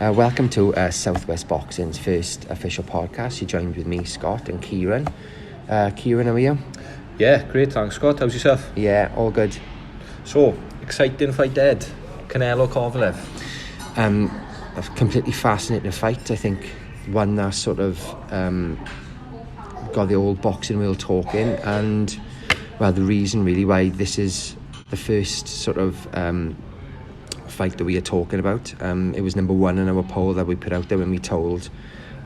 Welcome to Southwest Boxing's first official podcast. You joined with me, Scott, and Ciaran. Ciaran, how are you? Yeah, great, thanks, Scott. How's yourself? Yeah, all good. So, exciting fight ahead. Canelo, Kovalev. A completely fascinating fight. I think one that sort of got the old boxing world talking, and well, the reason really why this is the first sort of fight that we are talking about. It was number one in our poll that we put out there when we told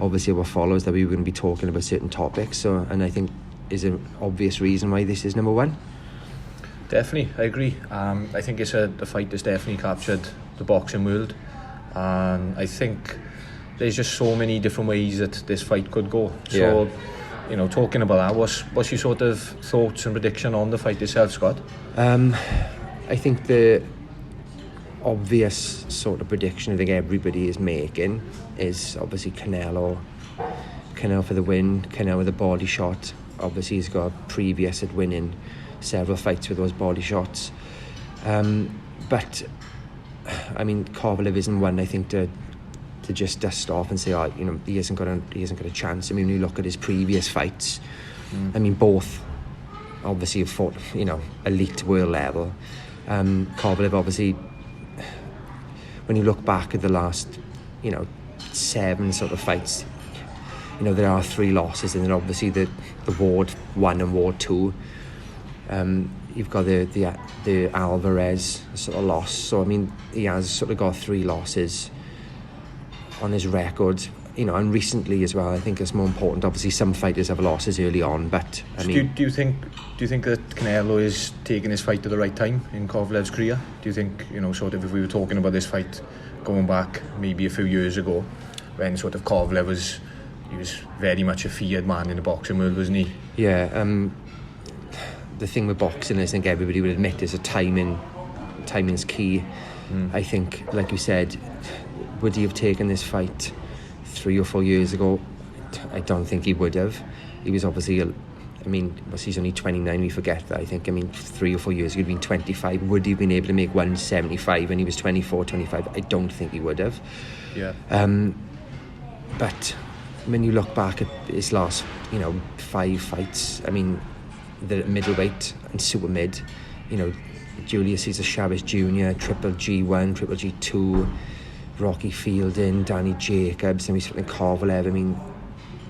obviously our followers that we were going to be talking about certain topics. So, and I think is an obvious reason why this is number one. Definitely, I agree. I think it's a fight that's definitely captured the boxing world, and I think there's just so many different ways that this fight could go. So, you know, talking about that, what's your sort of thoughts and prediction on the fight itself, Scott? I think the obvious sort of prediction I think everybody is making is obviously Canelo for the win. Canelo with a body shot. Obviously he's got previous at winning several fights with those body shots, but I mean Kovalev isn't one I think to just dust off and say, oh, you know, he hasn't got a chance. I mean, when you look at his previous fights, I mean, both obviously have fought, you know, elite world level. Kovalev obviously, when you look back at the last, you know, 7 sort of fights, you know, there are 3 losses, and then obviously the Ward 1 and Ward 2. You've got the Álvarez sort of loss. So I mean, he has sort of got 3 losses on his record, you know, and recently as well. I think it's more important. Obviously, some fighters have losses early on, but I mean, do you think that Canelo is taking this fight at the right time in Kovalev's career? Do you think, you know, sort of if we were talking about this fight going back maybe a few years ago, when sort of Kovalev was very much a feared man in the boxing world, wasn't he? Yeah. The thing with boxing is, I think everybody would admit, is timing's key. I think, like you said, would he have taken this fight 3 or 4 years ago? I don't think he would have. He was obviously, he's only 29, we forget that. I think, 3 or 4 years ago, he'd been 25. Would he have been able to make 175 when he was 24, 25? I don't think he would have. Yeah. But when you look back at his last, 5 fights, the middleweight and super mid, Julius Caesar Chavez Jr., Triple G1, Triple G2, Rocky Fielding, Danny Jacobs, and he's fighting Kovalev.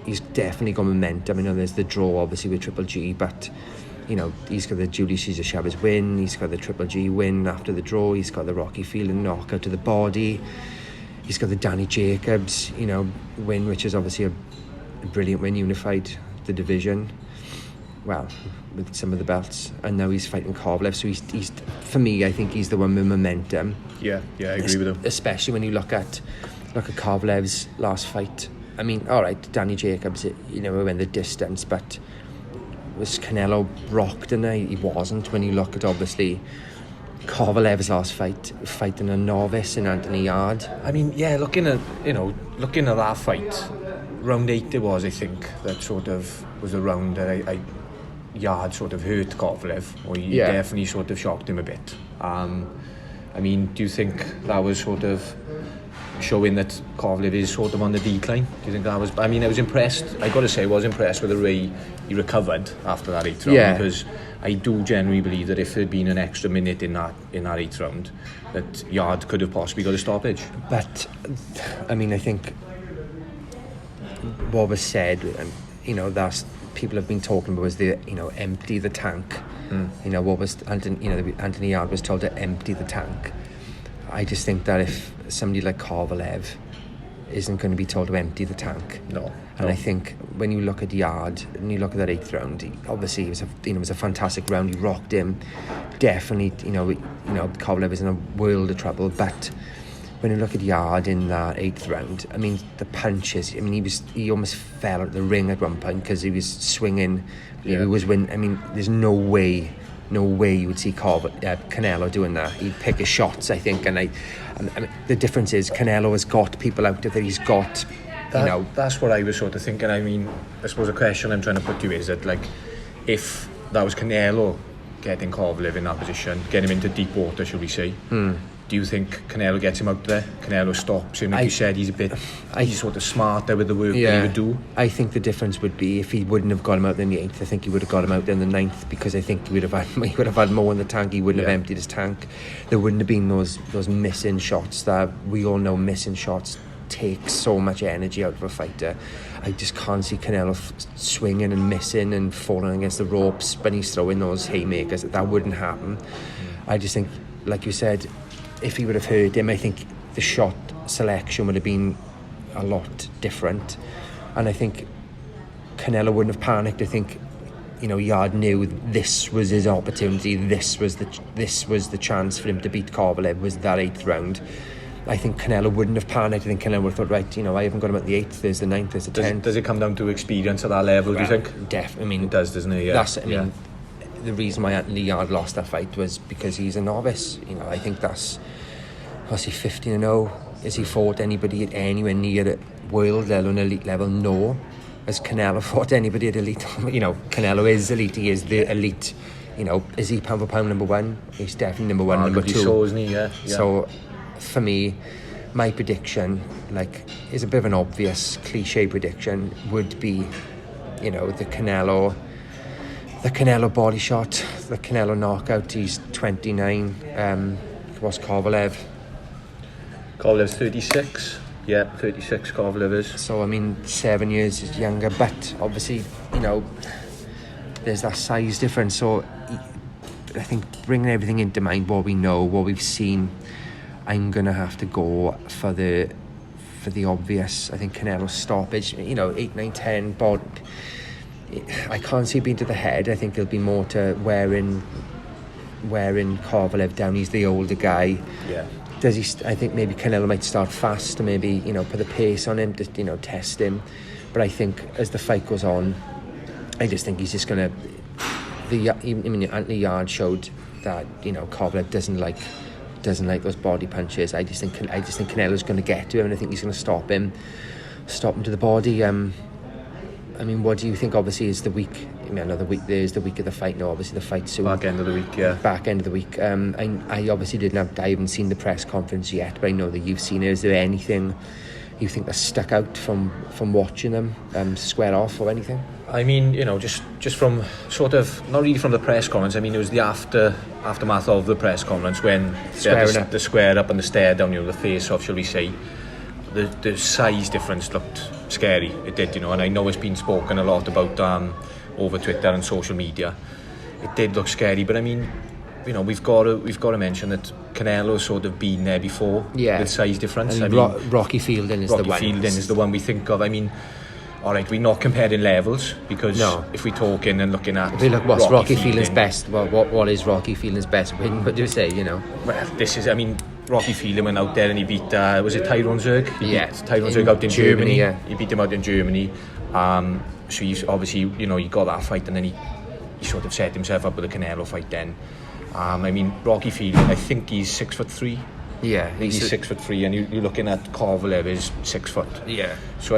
He's definitely got momentum. There's the draw obviously with Triple G, but he's got the Julius Caesar Chavez win, he's got the Triple G win after the draw, he's got the Rocky Fielding knockout to the body, he's got the Danny Jacobs win, which is obviously a brilliant win, unified the division with some of the belts, and now he's fighting Kovalev. So he's for me, I think he's the one with momentum. Yeah, I agree with him. Especially when you look at Kovalev's last fight. All right, Danny Jacobs, went the distance, but was Canelo rocked? And he wasn't. When you look at obviously Kovalev's last fight, fighting a novice in Anthony Yard. Looking at that fight, round 8 it was, I think, that sort of was a round that Yard sort of hurt Kovalev, or he definitely sort of shocked him a bit. Do you think that was sort of showing that Kovalev is sort of on the decline? Do you think that was... I was impressed. I got to say, I was impressed with the way he recovered after that 8th round, because I do genuinely believe that if there'd been an extra minute in that 8th round, that Yard could have possibly got a stoppage. But I think what was said, that's people have been talking about was the empty the tank. What was Anthony Yard was told to empty the tank. I just think that if somebody like Kovalev isn't going to be told to empty the tank, I think when you look at Yard and you look at that 8th round, obviously it was a fantastic round. He rocked him, definitely. Kovalev is in a world of trouble, but when you look at Yard in that 8th round, the punches, he almost fell out of the ring at one point because he was swinging. He was winning. There's no way you would see Canelo doing that. He'd pick his shots, I think, and the difference is Canelo has got people out there. He's got, That's what I was sort of thinking. I suppose a question I'm trying to put to you is that, like, if that was Canelo getting Kovalev in that position, get him into deep water, shall we say, do you think Canelo gets him out there? Canelo stops him, like you said, he's sort of smarter with the work that he would do. I think the difference would be if he wouldn't have got him out in the 8th, I think he would have got him out there in the 9th, because I think he would have had more in the tank. He wouldn't have emptied his tank. There wouldn't have been those missing shots that we all know missing shots take so much energy out of a fighter. I just can't see Canelo swinging and missing and falling against the ropes when he's throwing those haymakers. That wouldn't happen. I just think, like you said, if he would have hurt him, I think the shot selection would have been a lot different, and I think Canelo wouldn't have panicked. I think, Yard knew this was his opportunity. This was the chance for him to beat Kovalev, was that 8th round. I think Canelo wouldn't have panicked. I think Canelo would have thought, right, I haven't got him at the 8th, there's the 9th, there's the 10th. Does it come down to experience at that level, do you think? Definitely. It does, doesn't it? Yeah. The reason why Anthony Yard lost that fight was because he's a novice. I think that's, was he 15-0? Has he fought anybody at anywhere near at world level and elite level? No. Has Canelo fought anybody at elite? Canelo is elite. He is the elite. Is he pound for pound number 1? He's definitely number 1, number 2. So, isn't he? Yeah. So, for me, my prediction, is a bit of an obvious cliche prediction, would be, the Canelo body shot, the Canelo knockout. He's 29. What's Kovalev? Kovalev's 36. Yeah, 36 Kovalev is. So, 7 years younger, but obviously, there's that size difference. So, I think bringing everything into mind, what we know, what we've seen, I'm going to have to go for the obvious. I think Canelo's stoppage, 8, 9, 10, but I can't see it being to the head. I think it'll be more to wearing Kovalev down. He's the older guy. Yeah. Does he? I think maybe Canelo might start fast to maybe put the pace on him to test him. But I think as the fight goes on, I just think he's just gonna. Anthony Yard showed that Kovalev doesn't like those body punches. I just think Canelo's going to get to him, and I think he's going to stop him to the body. What do you think? Obviously, is the week. There's the week of the fight now. Obviously, the fight's soon. Back end of the week, yeah. Back end of the week. I obviously I haven't seen the press conference yet, but I know that you've seen it. Is there anything you think that stuck out from watching them square off or anything? Just from sort of, not really from the press conference. It was the aftermath of the press conference when they had the square up and the stare down, the face off, shall we say. The size difference looked scary. It did, and I know it's been spoken a lot about over Twitter and social media. It did look scary, but we've got to mention that Canelo's sort of been there before with size difference. Rocky Fielding is the one we think of. All right, we're not comparing levels, because if we're talking and looking at what's Rocky Fielding's best, what is Rocky Fielding's best win? What do you say? Well, this is. Rocky Fielding went out there and he beat. Was it Tyrone Zerg? He beat Tyrone Zerg out in Germany. Yeah. He beat him out in Germany. So he's obviously, he got that fight, and then he sort of set himself up with the Canelo fight. Then, Rocky Fielding, I think he's 6'3". Yeah, he's 6'3", and you're looking at Kovalev is 6 foot. Yeah. So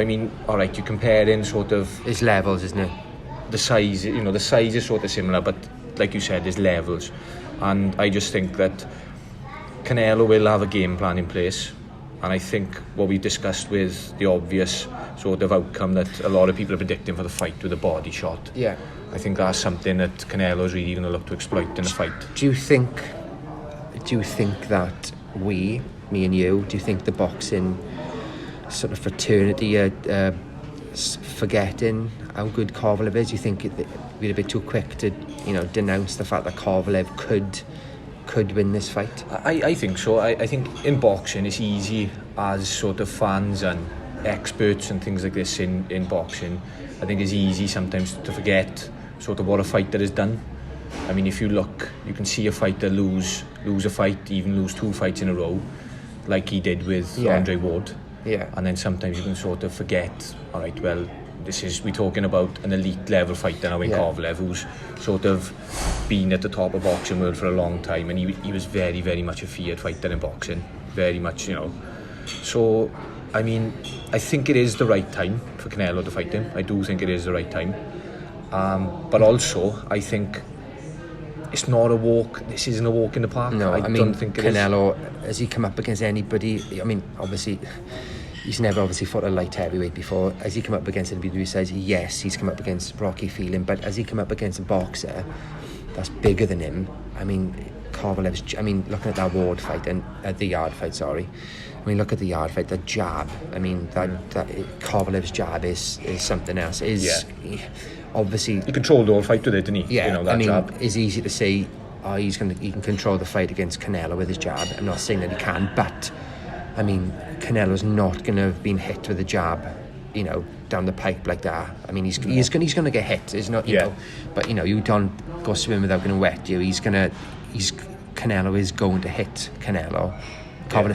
all right, you're comparing sort of his levels, isn't it? The size, the size is sort of similar, but like you said, there's levels, and I just think that Canelo will have a game plan in place, and I think what we discussed with the obvious sort of outcome that a lot of people are predicting for the fight with a body shot. Yeah. I think that's something that Canelo's really going to look to exploit in the fight. Do you think that me and you, do you think the boxing sort of fraternity are forgetting how good Kovalev is? Do you think we're a bit too quick to denounce the fact that Kovalev could win this fight? I think so. I think in boxing it's easy as sort of fans and experts and things like this in boxing. I think it's easy sometimes to forget sort of what a fighter has done. If you look, you can see a fighter lose a fight, even lose 2 fights in a row, like he did with Andre Ward. Yeah. And then sometimes you can sort of forget, all right, well, we're talking about an elite level fighter now in Kovalev, who's sort of been at the top of boxing world for a long time, and he was very, very much a feared fighter in boxing, very much, So, I think it is the right time for Canelo to fight him. I do think it is the right time. But also, I think it's not a walk. This isn't a walk in the park. No, I mean, don't think it Canelo, has he come up against anybody? I mean, obviously, he's never obviously fought a light heavyweight before. Has he come up against anybody who says, yes, he's come up against Rocky Phelan, but has he come up against a boxer that's bigger than him? I mean, Kovalev's, I mean, looking at that Ward fight, and the Yard fight, sorry. I mean, look at the Yard fight, the jab. I mean, that Kovalev's jab is something else. Obviously, he controlled the whole fight with it, didn't he? Yeah, you know, that I mean, jab. it's easy to say, he can control the fight against Canelo with his jab. I'm not saying that he can, but I mean, Canelo's not going to have been hit with a jab, you know, down the pipe like that. I mean, he's going to get hit. It's not, you know, but you know, you don't go swim without getting wet. Canelo is going to hit Canelo.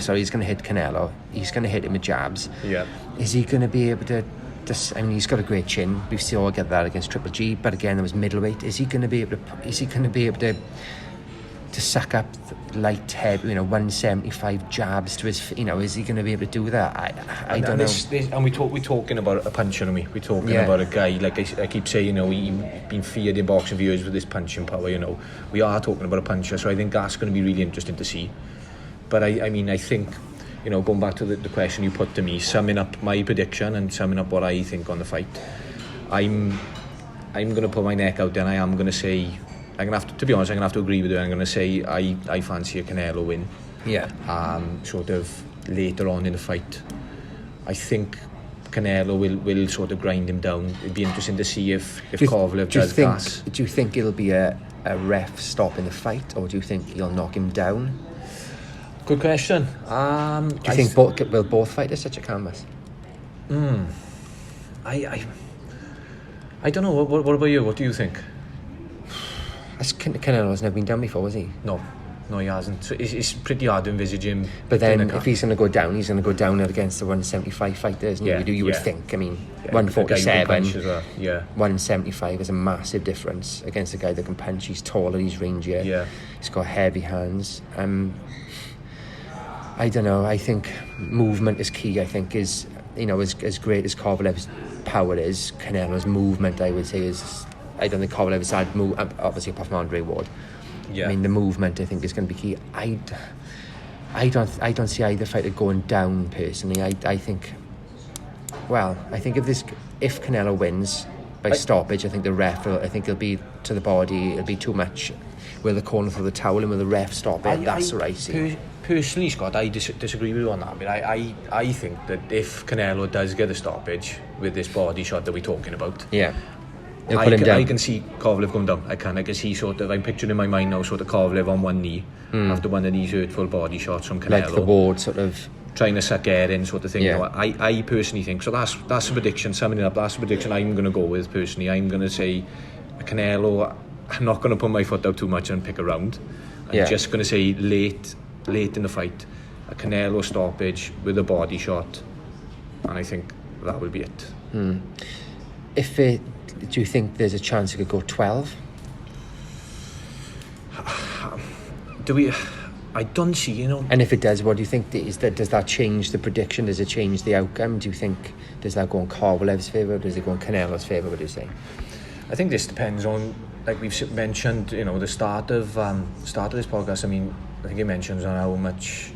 Sorry, he's going to hit Canelo. He's going to hit him with jabs. Yeah. Is he going to be able to? I mean, he's got a great chin. We've seen all get that against Triple G, but again, there was middleweight. Is he going to be able to suck up light head, you know, 175 jabs to his, you know, is he going to be able to do that? I don't know. And we're talking about a puncher, aren't we? We're talking about a guy, like I keep saying, you know, he's been feared in boxing for years with his punching power, you know. We are talking about a puncher, so I think that's going to be really interesting to see. But I mean, I think, you know, going back to the question you put to me, summing up my prediction and summing up what I think on the fight, I'm going to put my neck out there and I am going to say, I'm going to be honest, I'm going to have to agree with you. I'm going to say I fancy a Canelo win. Yeah. Sort of later on in the fight. I think Canelo will sort of grind him down. It'd be interesting to see if Kovalev does gas. Do you think it'll be a ref stop in the fight, or do you think he'll knock him down? Good question. Do you think will both fighters touch a canvas? I don't know. What about you? What do you think? Canelo's never been done before, has he? No, he hasn't. So it's pretty hard to envise him. But then, if he's going to go down, he's going to go down against the 175 fighter, isn't he? You would think. I mean, 147, well. 175 is a massive difference against a guy that can punch. He's taller, he's rangier. Yeah. He's got heavy hands. I don't know. I think movement is key. I think is, you know, as great as Kovalev's power is, Canelo's movement, I would say, is. I don't think Kovalev's had move, obviously apart from Andre Ward. Yeah. I mean, the movement I think is going to be key. I don't see either fighter going down personally. I think if Canelo wins by stoppage, I think the ref it'll be to the body. It'll be too much. Will the corner throw the towel and will the ref stop it? That's what I see. Personally, Scott, I disagree with you on that. But I think that if Canelo does get a stoppage with this body shot that we're talking about, I can see Kovalev going down. I can see I'm picturing in my mind now sort of Kovalev on one knee after one of these hurtful body shots from Canelo. Like the Ward sort of trying to suck air in sort of thing. Yeah. You know, I personally think, so that's a prediction, summing it up, that's a prediction I'm going to go with personally. I'm going to say Canelo, I'm not going to put my foot out too much and pick a round. I'm just going to say late in the fight, a Canelo stoppage with a body shot, and I think that will be it. Do you think there's a chance it could go 12? I don't see, you know. And if it does, what do you think? Does that change the prediction? Does it change the outcome? Do you think, does that go in Kovalev's favour, or does it go in Canelo's favour? What do you say? I think this depends on, like we've mentioned, you know, the start of this podcast. I mean, I think it mentions on how much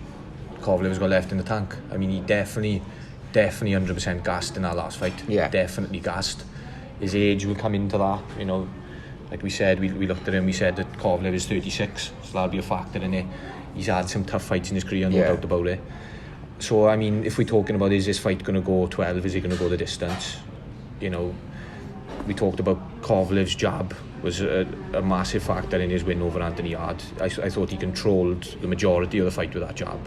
Kovalev's got left in the tank. I mean, he definitely 100% gassed in that last fight. Yeah. Definitely gassed. His age will come into that, you know. Like we said, we looked at him, we said that Kovalev is 36, so that'll be a factor in it. He's had some tough fights in his career, no doubt about it. So, I mean, if we're talking about is this fight going to go 12, is he going to go the distance? You know, we talked about Kovalev's jab was a massive factor in his win over Anthony Yard. I thought he controlled the majority of the fight with that jab.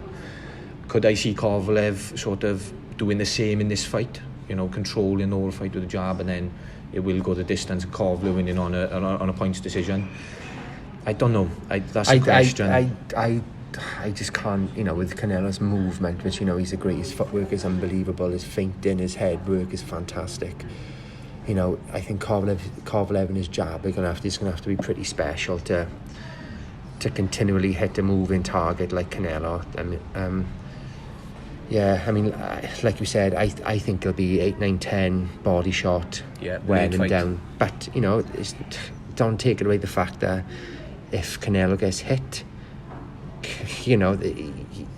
Could I see Kovalev sort of doing the same in this fight? You know, controlling the whole fight with the jab, and then it will go the distance. Kovalev winning on a points decision. I don't know. That's a question. I just can't, you know, with Canelo's movement, which, you know, he's great. His footwork is unbelievable. His feinting, his head work is fantastic. You know, I think Kovalev and his jab he's going to have to be pretty special to continually hit a moving target like Canelo. I mean, like you said, I think it'll be 8, 9, 10 body shot, wearing him down. But, you know, don't take away the fact that if Canelo gets hit, you know,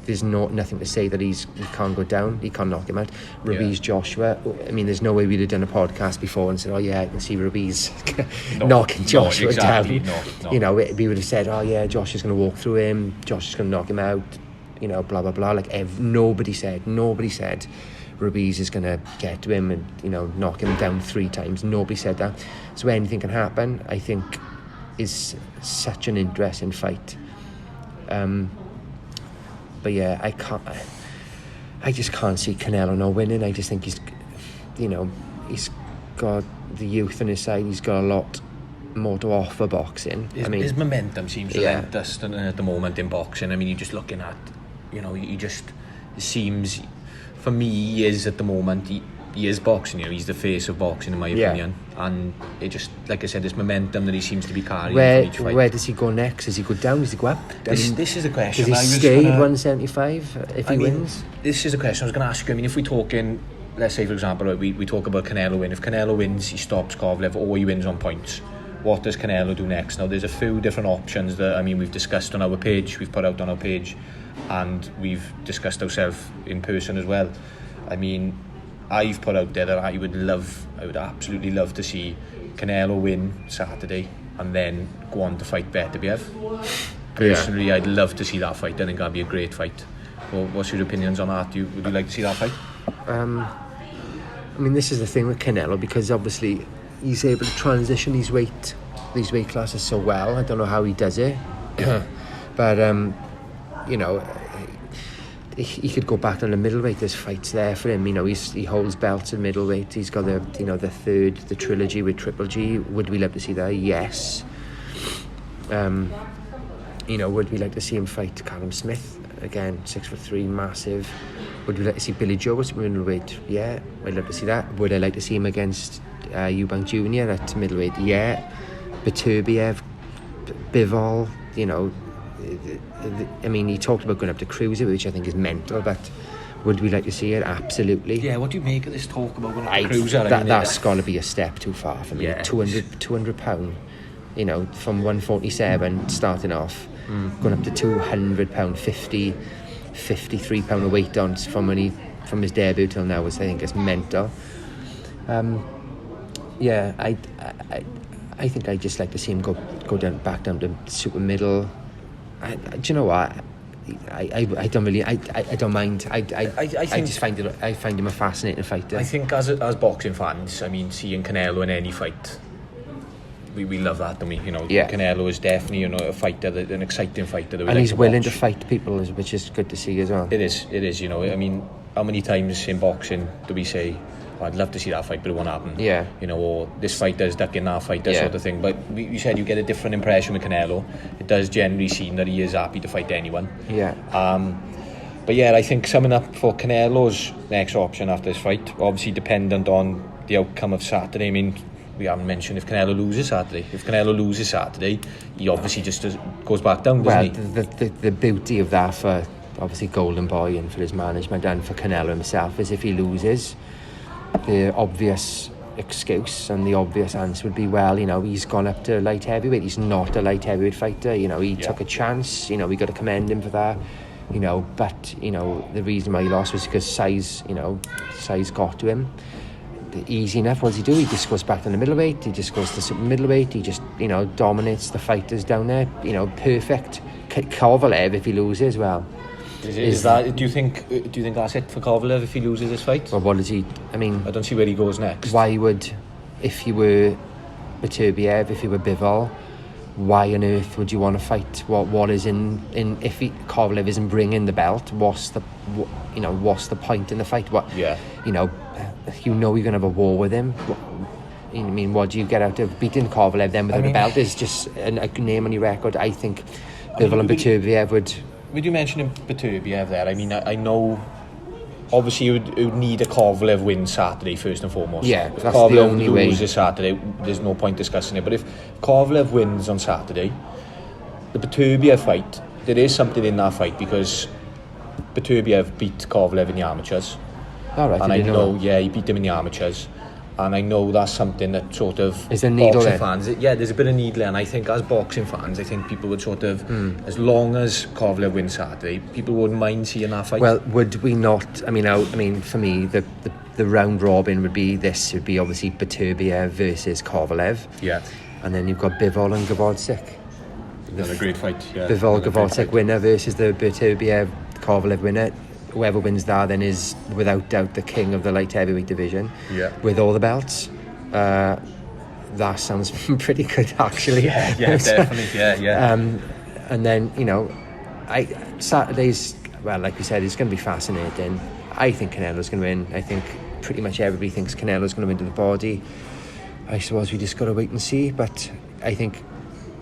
there's nothing to say that he can't go down, he can't knock him out. Ruiz Joshua, I mean, there's no way we'd have done a podcast before and said, oh yeah, I can see Ruiz knocking Joshua down. No. You know, we would have said, oh yeah, Josh is going to walk through him, Josh is going to knock him out, you know, blah blah blah. Like nobody said Ruiz is going to get to him and, you know, knock him down 3 times. Nobody said that. So anything can happen. I think is such an interesting fight. But yeah, I just can't see Canelo not winning. I just think he's got the youth on his side. He's got a lot more to offer boxing. His momentum seems relentless at the moment in boxing. I mean, you're just looking at, you know, he just seems, for me, he is at the moment, he is boxing, you know, he's the face of boxing in my opinion, and it just, like I said, this momentum that he seems to be carrying for each fight. Where does he go next? Does he go down? Does he go up? This is the question. Does he stay 175 if he wins? This is the question I was going to ask you. I mean, if we're talking, let's say for example, we talk about Canelo win. If Canelo wins, he stops Kovalev, or he wins on points. What does Canelo do next? Now, there's a few different options that, I mean, we've discussed on our page, we've put out on our page, and we've discussed ourselves in person as well. I mean, I've put out there that I would absolutely love to see Canelo win Saturday and then go on to fight Beterbiev. Personally, I'd love to see that fight. I think that'd be a great fight. Well, what's your opinions on that? Would you like to see that fight? I mean, this is the thing with Canelo, because obviously he's able to transition these weight classes so well. I don't know how he does it. But, you know, he could go back on the middleweight. There's fights there for him. You know, he holds belts in middleweight. He's got the trilogy with Triple G. Would we love to see that? Yes. You know, would we like to see him fight Callum Smith again? 6'3", massive. Would we like to see Billy Joe at middleweight? Yeah, I'd love to see that. Would I like to see him against Eubank Jr. at middleweight? Yeah. Beterbiev, Bivol, you know. I mean, he talked about going up to cruiser, which I think is mental, but would we like to see it? Absolutely. Yeah, what do you make of this talk about going up to cruiser? That's got to be a step too far for me. 200 pound, you know, from 147 starting off, going up to 200 pound, 53 pound of weight on from his debut till now, I think it's mental. Yeah, I think I'd just like to see him go back down to super middle. Do you know what? I don't really. I don't mind. I just find him a fascinating fighter. I think as boxing fans, I mean, seeing Canelo in any fight, we love that, don't we? You know, Canelo is definitely, you know, a fighter, an exciting fighter. That we and like he's to willing watch. To fight people, which is good to see as well. It is. You know, I mean, how many times in boxing do we say, oh, I'd love to see that fight, but it won't happen. Yeah. You know, or this fighter's ducking that fighter, sort of thing. But you said you get a different impression with Canelo. It does generally seem that he is happy to fight anyone. Yeah. But yeah, I think summing up for Canelo's next option after this fight, obviously dependent on the outcome of Saturday. I mean, we haven't mentioned if Canelo loses Saturday. If Canelo loses Saturday, he obviously just goes back down, doesn't he? The beauty of that for obviously Golden Boy and for his management and for Canelo himself is if he loses, the obvious excuse and the obvious answer would be, well, you know, he's gone up to light heavyweight. He's not a light heavyweight fighter. You know, he took a chance. You know, we got to commend him for that. You know, but, you know, the reason why he lost was because size got to him. Easy enough. What does he do? He just goes back to the middleweight. He just goes to super middleweight. He just, you know, dominates the fighters down there. You know, perfect. Kovalev, if he loses, well, is that? Do you think that's it for Kovalev if he loses this fight? Well, what does he? I mean, I don't see where he goes next. Why would, if you were Beterbiev, if you were Bivol, why on earth would you want to fight? What is in if Kovalev isn't bringing the belt? What's the point in the fight? You know you're gonna have a war with him. I mean, what do you get out of beating Kovalev then without a belt? Is just a name on your record. I think Bivol and Beterbiev would. Would you mention Beterbiev there? I mean, I know. Obviously, you would need a Kovalev win Saturday first and foremost. Yeah, if that's Kovalev the only way. Loses Saturday, there's no point discussing it. But if Kovalev wins on Saturday, the Beterbiev fight, there is something in that fight because Beterbiev beat Kovalev in the amateurs. All right, and I know, he beat him in the amateurs. and I know that's something that sort of is there a needle boxing there? fans, there's a bit of needle, and I think as boxing fans, I think people would sort of, as long as Kovalev wins Saturday, people wouldn't mind seeing that fight. Well, would we not? I mean, for me, the round robin would be obviously Beterbiev versus Kovalev. Yeah. And then you've got Bivol and Gavotzik. Another great fight. Yeah. Bivol Gavotzik winner versus the Beterbiev Kovalev winner. Whoever wins that then is without doubt the king of the light heavyweight division. Yeah. With all the belts. That sounds pretty good, actually. Yeah, definitely. Yeah. And then, Saturday's, well, like we said, it's going to be fascinating. I think Canelo's going to win. I think pretty much everybody thinks Canelo's going to win to the body. I suppose we just got to wait and see. But I think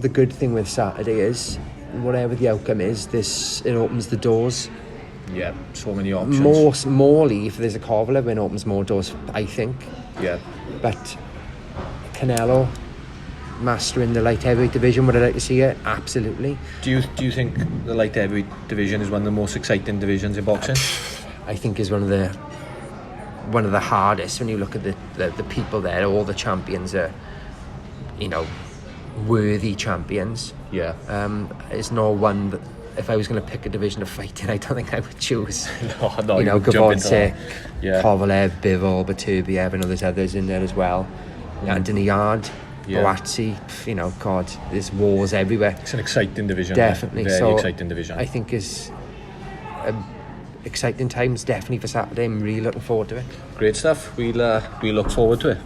the good thing with Saturday is, whatever the outcome is, it opens the doors. Yeah, so many options. Morely, if there's a Kovalev win, opens more doors, I think. Yeah. But Canelo mastering the light heavyweight division, would I like to see it? Absolutely. Do you think the light heavyweight division is one of the most exciting divisions in boxing? I think is one of the hardest. When you look at the people there, all the champions are, worthy champions. Yeah. It's not one that, if I was going to pick a division to fight in, I don't think I would choose. No, Gavotzik, Kovalev, Bivol, Beterbiev, and there's others in there as well. Anthony Yard, Boatsi, God, there's wars everywhere. It's an exciting division. Definitely. Very exciting division. I think is exciting times definitely for Saturday. I'm really looking forward to it. Great stuff. We'll look forward to it.